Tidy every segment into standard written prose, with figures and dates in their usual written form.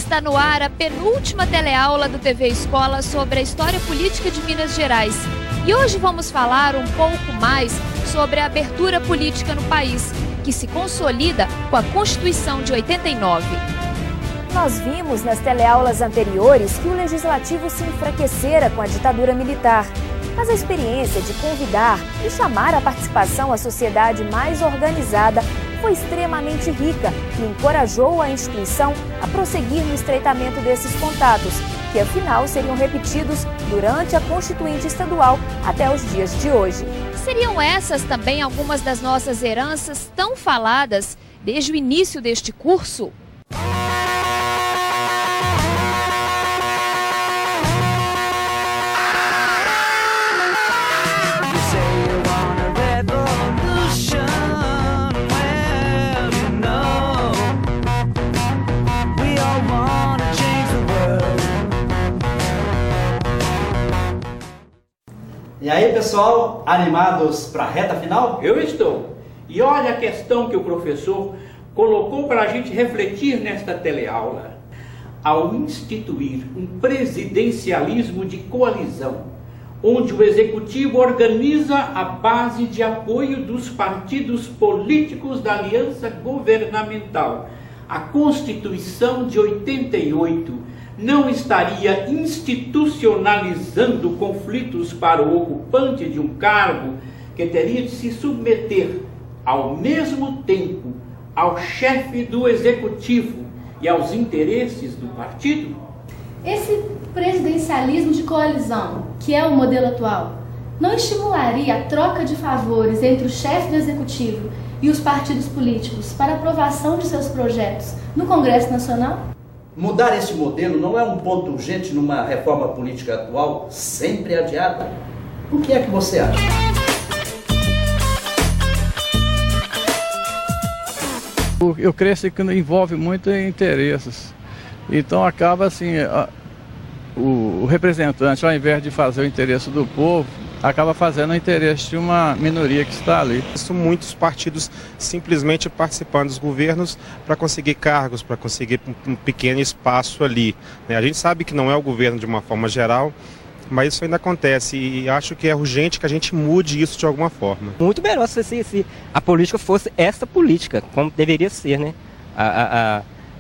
Está no ar a penúltima teleaula do TV Escola sobre a história política de Minas Gerais. E hoje vamos falar um pouco mais sobre a abertura política no país, que se consolida com a Constituição de 89. Nós vimos nas teleaulas anteriores que o Legislativo se enfraquecera com a ditadura militar. Mas a experiência de convidar e chamar à participação a sociedade mais organizada foi extremamente rica e encorajou a instituição a prosseguir no estreitamento desses contatos, que afinal seriam repetidos durante a Constituinte Estadual até os dias de hoje. Seriam essas também algumas das nossas heranças tão faladas desde o início deste curso? E aí, pessoal, animados para a reta final? Eu estou. E olha a questão que o professor colocou para a gente refletir nesta teleaula. Ao instituir um presidencialismo de coalizão, onde o executivo organiza a base de apoio dos partidos políticos da aliança governamental, a Constituição de 88 não estaria institucionalizando conflitos para o ocupante de um cargo que teria de se submeter ao mesmo tempo ao chefe do executivo e aos interesses do partido? Esse presidencialismo de coalizão, que é o modelo atual, não estimularia a troca de favores entre o chefe do executivo e os partidos políticos para aprovação de seus projetos no Congresso Nacional? Mudar esse modelo não é um ponto urgente numa reforma política atual, sempre adiada? O que é que você acha? Eu creio que envolve muito interesses. Então acaba assim, o representante, ao invés de fazer o interesse do povo, acaba fazendo o interesse de uma minoria que está ali. São muitos partidos simplesmente participando dos governos para conseguir cargos, para conseguir um pequeno espaço ali. A gente sabe que não é o governo de uma forma geral, mas isso ainda acontece e acho que é urgente que a gente mude isso de alguma forma. Muito melhor se a política fosse essa política, como deveria ser, né?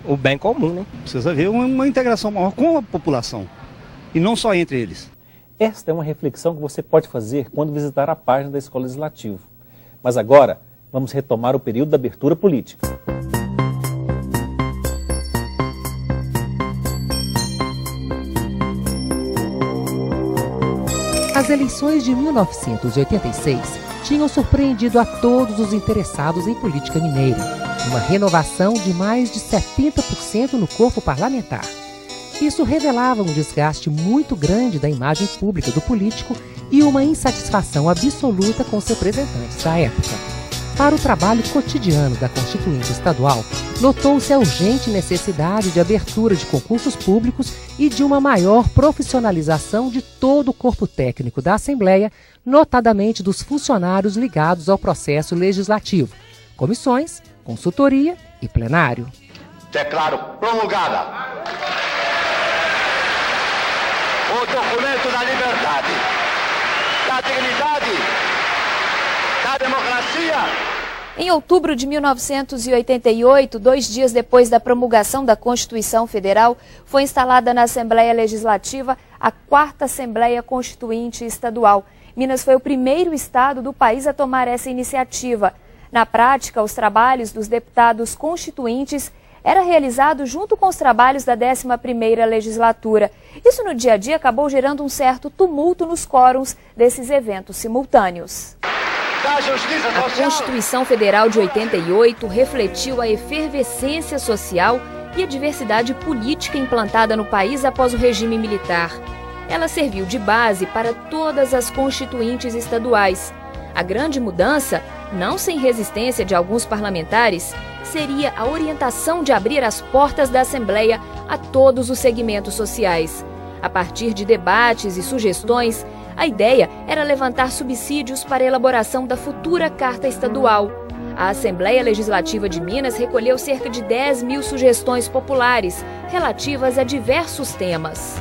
O bem comum, né? Precisa haver uma integração maior com a população e não só entre eles. Esta é uma reflexão que você pode fazer quando visitar a página da Escola Legislativa. Mas agora, vamos retomar o período da abertura política. As eleições de 1986 tinham surpreendido a todos os interessados em política mineira. Uma renovação de mais de 70% no corpo parlamentar. Isso revelava um desgaste muito grande da imagem pública do político e uma insatisfação absoluta com os representantes da época. Para o trabalho cotidiano da Constituinte Estadual, notou-se a urgente necessidade de abertura de concursos públicos e de uma maior profissionalização de todo o corpo técnico da Assembleia, notadamente dos funcionários ligados ao processo legislativo, comissões, consultoria e plenário. Declaro promulgada o documento da liberdade, da dignidade, da democracia. Em outubro de 1988, 2 dias depois da promulgação da Constituição Federal, foi instalada na Assembleia Legislativa a 4ª Assembleia Constituinte Estadual. Minas foi o primeiro estado do país a tomar essa iniciativa. Na prática, os trabalhos dos deputados constituintes era realizado junto com os trabalhos da 11ª Legislatura. Isso no dia a dia acabou gerando um certo tumulto nos quóruns desses eventos simultâneos. A Constituição Federal de 88 refletiu a efervescência social e a diversidade política implantada no país após o regime militar. Ela serviu de base para todas as constituintes estaduais. A grande mudança, não sem resistência de alguns parlamentares, seria a orientação de abrir as portas da Assembleia a todos os segmentos sociais. A partir de debates e sugestões, a ideia era levantar subsídios para a elaboração da futura Carta Estadual. A Assembleia Legislativa de Minas recolheu cerca de 10 mil sugestões populares relativas a diversos temas.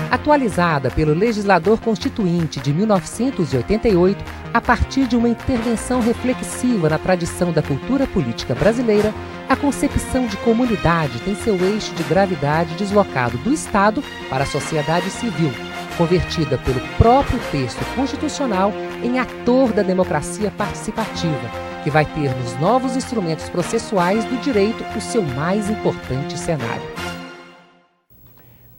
Atualizada pelo legislador constituinte de 1988, a partir de uma intervenção reflexiva na tradição da cultura política brasileira, a concepção de comunidade tem seu eixo de gravidade deslocado do Estado para a sociedade civil, convertida pelo próprio texto constitucional em ator da democracia participativa, que vai ter nos novos instrumentos processuais do direito o seu mais importante cenário.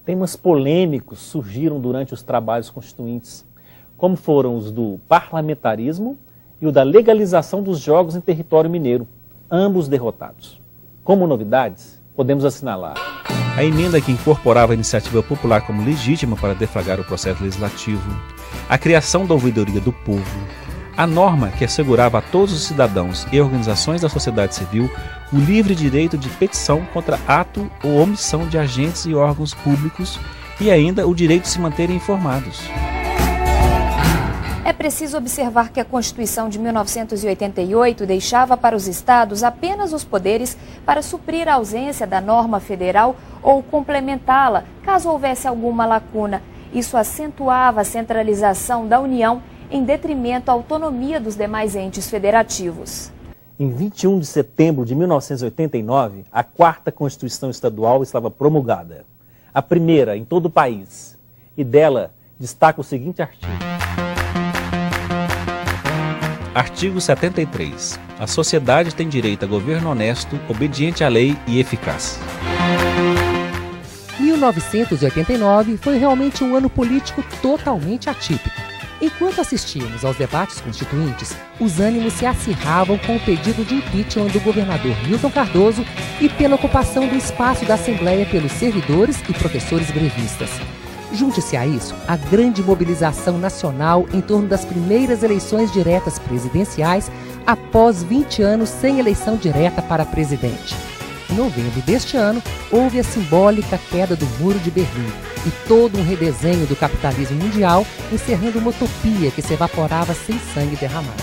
Temas polêmicos surgiram durante os trabalhos constituintes, como foram os do parlamentarismo e o da legalização dos jogos em território mineiro, ambos derrotados. Como novidades, podemos assinalar a emenda que incorporava a iniciativa popular como legítima para deflagrar o processo legislativo, a criação da ouvidoria do povo, a norma que assegurava a todos os cidadãos e organizações da sociedade civil o livre direito de petição contra ato ou omissão de agentes e órgãos públicos e ainda o direito de se manterem informados. É preciso observar que a Constituição de 1988 deixava para os estados apenas os poderes para suprir a ausência da norma federal ou complementá-la, caso houvesse alguma lacuna. Isso acentuava a centralização da União em detrimento à autonomia dos demais entes federativos. Em 21 de setembro de 1989, a 4ª Constituição Estadual estava promulgada, a primeira em todo o país, e dela destaca o seguinte artigo. Artigo 73. A sociedade tem direito a governo honesto, obediente à lei e eficaz. 1989 foi realmente um ano político totalmente atípico. Enquanto assistíamos aos debates constituintes, os ânimos se acirravam com o pedido de impeachment do governador Milton Cardoso e pela ocupação do espaço da Assembleia pelos servidores e professores grevistas. Junte-se a isso a grande mobilização nacional em torno das primeiras eleições diretas presidenciais após 20 anos sem eleição direta para presidente. Em novembro deste ano, houve a simbólica queda do Muro de Berlim e todo um redesenho do capitalismo mundial, encerrando uma utopia que se evaporava sem sangue derramado.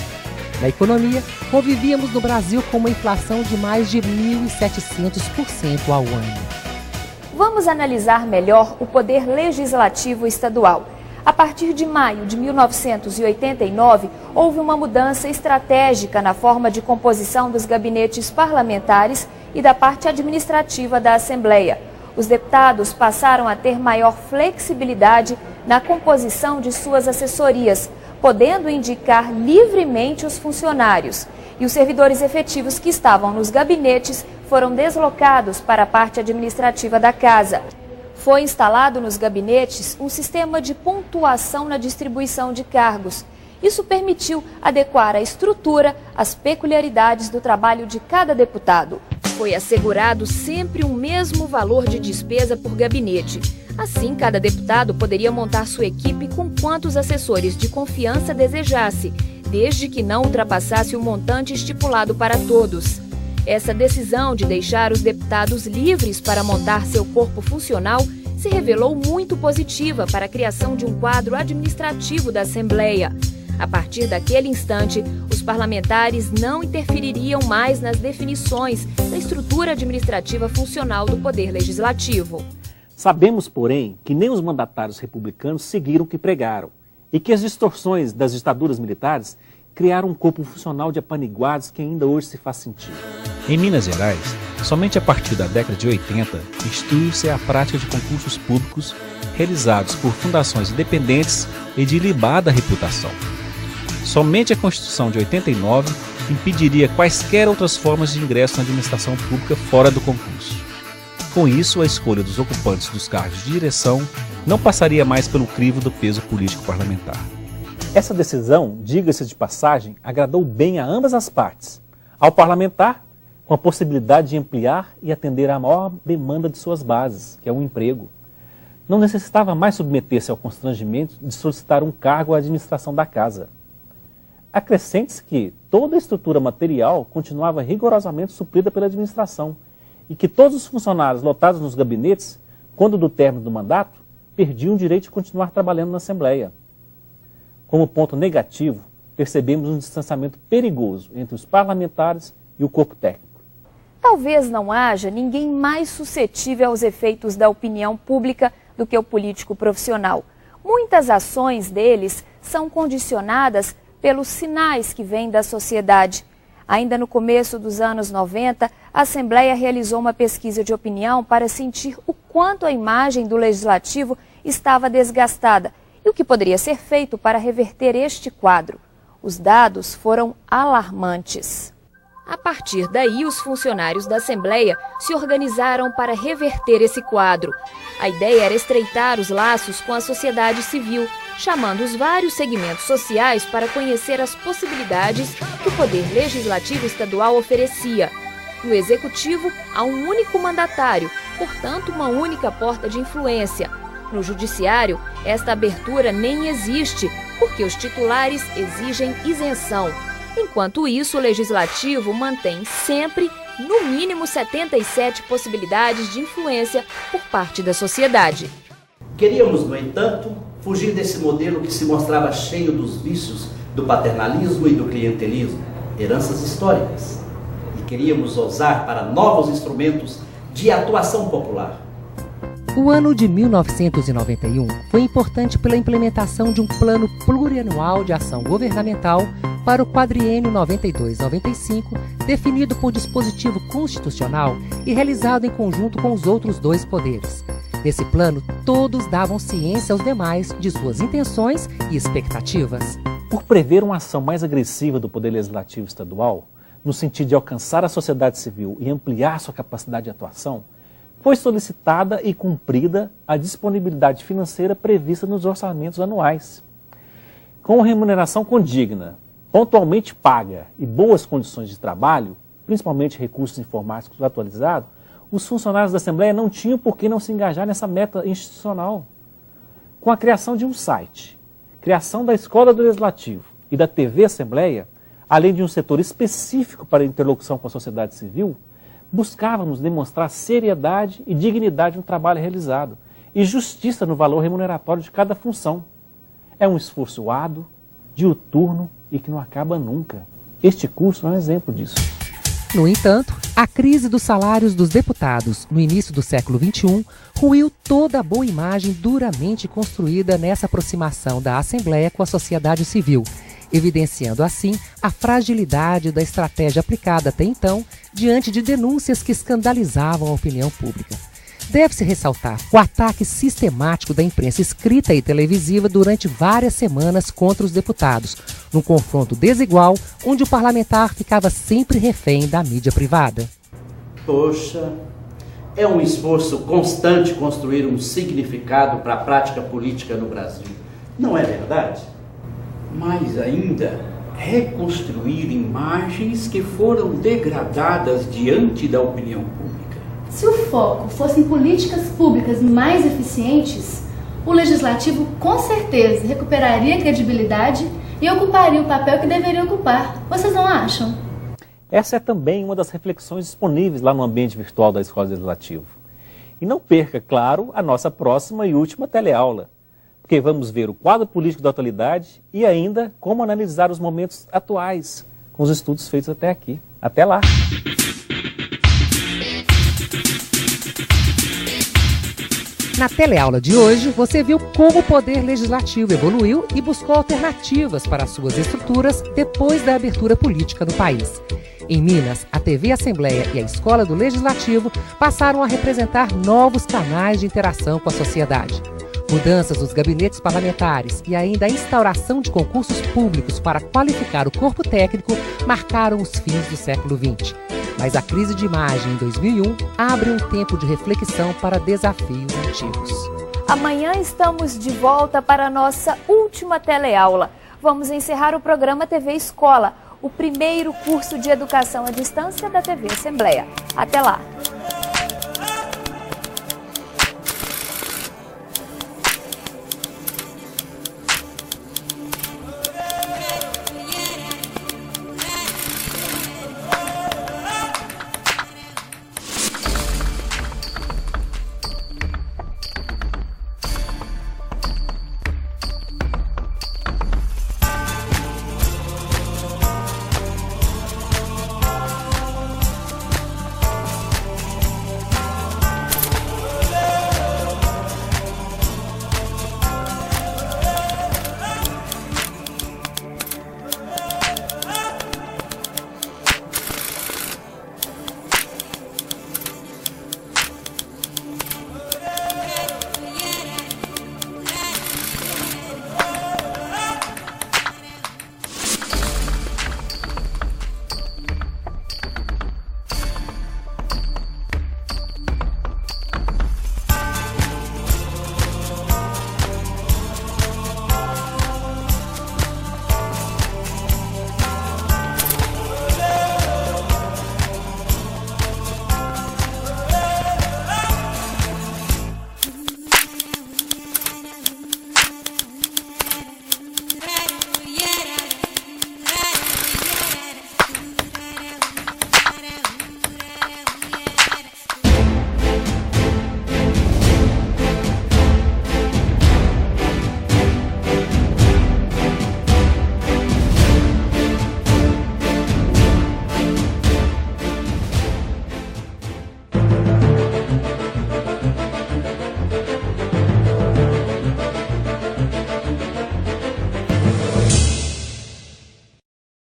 Na economia, convivíamos no Brasil com uma inflação de mais de 1.700% ao ano. Vamos analisar melhor o poder legislativo estadual. A partir de maio de 1989, houve uma mudança estratégica na forma de composição dos gabinetes parlamentares e da parte administrativa da Assembleia. Os deputados passaram a ter maior flexibilidade na composição de suas assessorias, podendo indicar livremente os funcionários. E os servidores efetivos que estavam nos gabinetes foram deslocados para a parte administrativa da Casa. Foi instalado nos gabinetes um sistema de pontuação na distribuição de cargos. Isso permitiu adequar a estrutura às peculiaridades do trabalho de cada deputado. Foi assegurado sempre o mesmo valor de despesa por gabinete. Assim, cada deputado poderia montar sua equipe com quantos assessores de confiança desejasse, desde que não ultrapassasse o montante estipulado para todos. Essa decisão de deixar os deputados livres para montar seu corpo funcional se revelou muito positiva para a criação de um quadro administrativo da Assembleia. A partir daquele instante, os parlamentares não interfeririam mais nas definições da estrutura administrativa funcional do Poder Legislativo. Sabemos, porém, que nem os mandatários republicanos seguiram o que pregaram e que as distorções das ditaduras militares criaram um corpo funcional de apaniguados que ainda hoje se faz sentir. Em Minas Gerais, somente a partir da década de 80, instituiu-se a prática de concursos públicos realizados por fundações independentes e de ilibada reputação. Somente a Constituição de 89 impediria quaisquer outras formas de ingresso na administração pública fora do concurso. Com isso, a escolha dos ocupantes dos cargos de direção não passaria mais pelo crivo do peso político parlamentar. Essa decisão, diga-se de passagem, agradou bem a ambas as partes. Ao parlamentar, com a possibilidade de ampliar e atender à maior demanda de suas bases, que é o emprego. Não necessitava mais submeter-se ao constrangimento de solicitar um cargo à administração da casa. Acrescente-se que toda a estrutura material continuava rigorosamente suprida pela administração e que todos os funcionários lotados nos gabinetes, quando do término do mandato, perdiam o direito de continuar trabalhando na Assembleia. Como ponto negativo, percebemos um distanciamento perigoso entre os parlamentares e o corpo técnico. Talvez não haja ninguém mais suscetível aos efeitos da opinião pública do que o político profissional. Muitas ações deles são condicionadas pelos sinais que vêm da sociedade. Ainda no começo dos anos 90, a Assembleia realizou uma pesquisa de opinião para sentir o quanto a imagem do Legislativo estava desgastada e o que poderia ser feito para reverter este quadro. Os dados foram alarmantes. A partir daí, os funcionários da Assembleia se organizaram para reverter esse quadro. A ideia era estreitar os laços com a sociedade civil, chamando os vários segmentos sociais para conhecer as possibilidades que o Poder Legislativo Estadual oferecia. No Executivo, há um único mandatário, portanto, uma única porta de influência. No Judiciário, esta abertura nem existe, porque os titulares exigem isenção. Enquanto isso, o Legislativo mantém sempre, no mínimo, 77 possibilidades de influência por parte da sociedade. Queríamos, no entanto, fugir desse modelo que se mostrava cheio dos vícios do paternalismo e do clientelismo, heranças históricas. E queríamos ousar para novos instrumentos de atuação popular. O ano de 1991 foi importante pela implementação de um plano plurianual de ação governamental para o quadriênio 92-95, definido por dispositivo constitucional e realizado em conjunto com os outros dois poderes. Nesse plano, todos davam ciência aos demais de suas intenções e expectativas. Por prever uma ação mais agressiva do Poder Legislativo Estadual, no sentido de alcançar a sociedade civil e ampliar sua capacidade de atuação, foi solicitada e cumprida a disponibilidade financeira prevista nos orçamentos anuais. Com remuneração condigna, pontualmente paga e boas condições de trabalho, principalmente recursos informáticos atualizados, os funcionários da Assembleia não tinham por que não se engajar nessa meta institucional. Com a criação de um site, criação da Escola do Legislativo e da TV Assembleia, além de um setor específico para a interlocução com a sociedade civil, buscávamos demonstrar seriedade e dignidade no trabalho realizado e justiça no valor remuneratório de cada função. É um esforço árduo, diuturno e que não acaba nunca. Este curso é um exemplo disso. No entanto, a crise dos salários dos deputados no início do século XXI ruiu toda a boa imagem duramente construída nessa aproximação da Assembleia com a sociedade civil, evidenciando assim a fragilidade da estratégia aplicada até então diante de denúncias que escandalizavam a opinião pública. Deve-se ressaltar o ataque sistemático da imprensa escrita e televisiva durante várias semanas contra os deputados, num confronto desigual onde o parlamentar ficava sempre refém da mídia privada. Poxa, é um esforço constante construir um significado para a prática política no Brasil. Não é verdade? Mais ainda, reconstruir imagens que foram degradadas diante da opinião pública. Se o foco fosse em políticas públicas mais eficientes, o Legislativo com certeza recuperaria a credibilidade e ocuparia o papel que deveria ocupar. Vocês não acham? Essa é também uma das reflexões disponíveis lá no ambiente virtual da Escola Legislativa. E não perca, claro, a nossa próxima e última teleaula, porque vamos ver o quadro político da atualidade e ainda como analisar os momentos atuais com os estudos feitos até aqui. Até lá! Na teleaula de hoje, você viu como o Poder Legislativo evoluiu e buscou alternativas para suas estruturas depois da abertura política no país. Em Minas, a TV Assembleia e a Escola do Legislativo passaram a representar novos canais de interação com a sociedade. Mudanças nos gabinetes parlamentares e ainda a instauração de concursos públicos para qualificar o corpo técnico marcaram os fins do século XX. Mas a crise de imagem em 2001 abre um tempo de reflexão para desafios antigos. Amanhã estamos de volta para a nossa última teleaula. Vamos encerrar o programa TV Escola, o primeiro curso de educação à distância da TV Assembleia. Até lá!